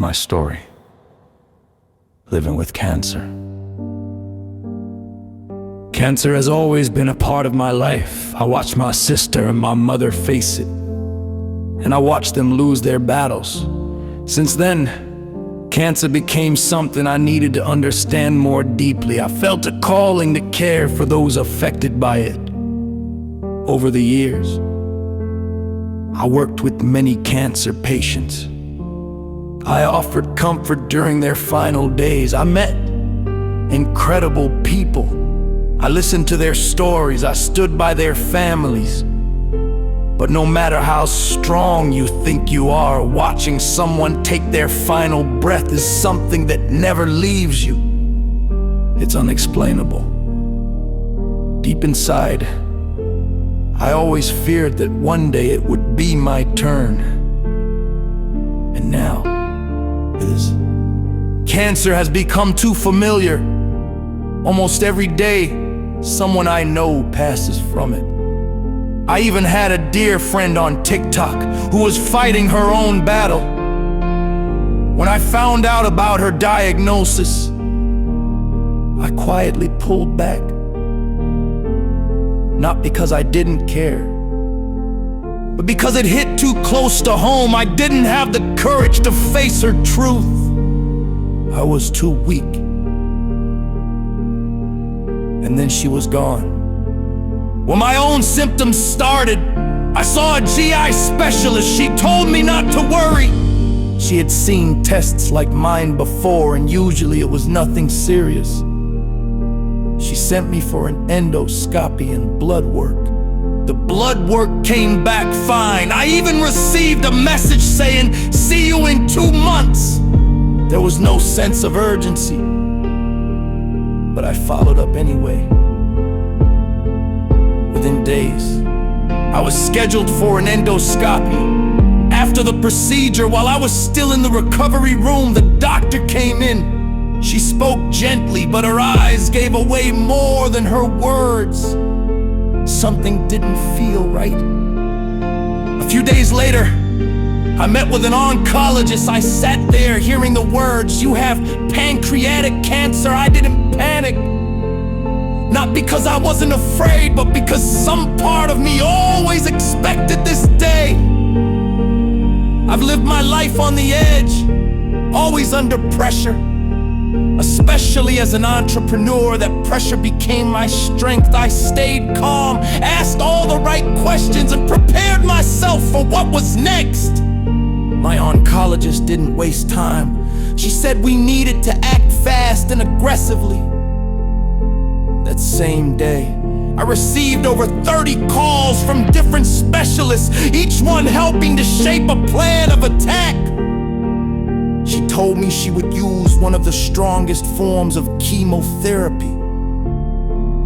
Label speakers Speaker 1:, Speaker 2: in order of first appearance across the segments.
Speaker 1: My story. Living with cancer. Cancer has always been a part of my life. I watched my sister and my mother face it, and I watched them lose their battles. Since then, cancer became something I needed to understand more deeply. I felt a calling to care for those affected by it. Over the years, I worked with many cancer patients. I offered comfort during their final days. I met incredible people. I listened to their stories. I stood by their families. But no matter how strong you think you are, watching someone take their final breath is something that never leaves you. It's unexplainable. Deep inside, I always feared that one day it would be my turn. And now, cancer has become too familiar. Almost every day, someone I know passes from it. I even had a dear friend on TikTok who was fighting her own battle. When I found out about her diagnosis, I quietly pulled back. Not because I didn't care, but because it hit too close to home. I didn't have the courage to face her truth. I was too weak. And then she was gone. When my own symptoms started, I saw a GI specialist. She told me not to worry. She had seen tests like mine before, and usually it was nothing serious. She sent me for an endoscopy and blood work. The blood work came back fine. I even received a message saying, "See you in 2 months." There was no sense of urgency, but I followed up anyway. Within days, I was scheduled for an endoscopy. After the procedure, while I was still in the recovery room, the doctor came in. She spoke gently, but her eyes gave away more than her words. Something didn't feel right. A few days later, I met with an oncologist. I sat there hearing the words, "You have pancreatic cancer." I didn't panic. Not because I wasn't afraid, but because some part of me always expected this day. I've lived my life on the edge, always under pressure. Especially as an entrepreneur, that pressure became my strength. I stayed calm, asked all the right questions, and prepared myself for what was next. My oncologist didn't waste time. She said we needed to act fast and aggressively. That same day, I received over 30 calls from different specialists, each one helping to shape a plan of attack. She told me she would use one of the strongest forms of chemotherapy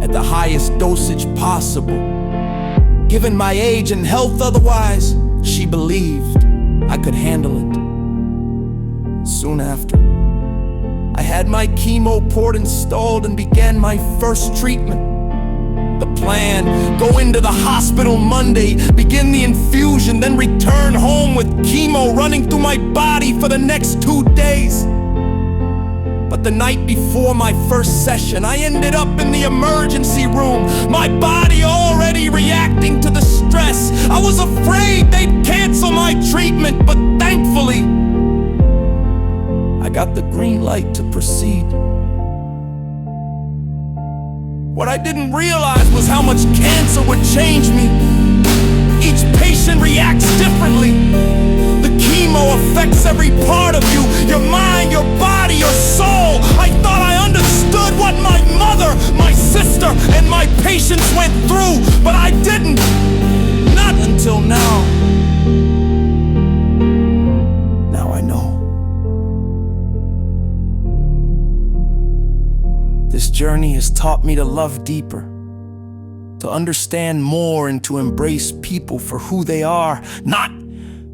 Speaker 1: at the highest dosage possible. Given my age and health otherwise, she believed I could handle it. Soon after, I had my chemo port installed and began my first treatment. The plan: go into the hospital Monday, begin the infusion, then return home with chemo running through my body for the next 2 days. But the night before my first session, I ended up in the emergency room, my body already reacting to the stress. I was afraid they'd cancel my treatment, but thankfully, I got the green light to proceed. What I didn't realize was how much cancer would change me. Each patient reacts differently. The chemo affects every part of you, your mind, your body, your soul. I thought I understood what my mother, my sister, and my patients went through, but I didn't. Not until now. Now I know. This journey has taught me to love deeper, to understand more, and to embrace people for who they are, not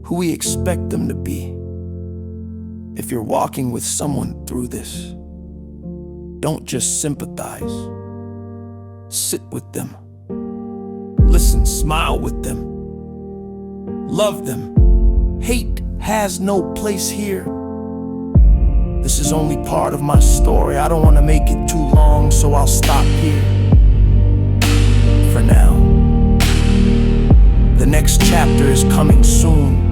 Speaker 1: who we expect them to be. If you're walking with someone through this, don't just sympathize. Sit with them. Listen, smile with them. Love them. Hate has no place here. is only part of my story. I don't want to make it too long, so I'll stop here for now. The next chapter is coming soon.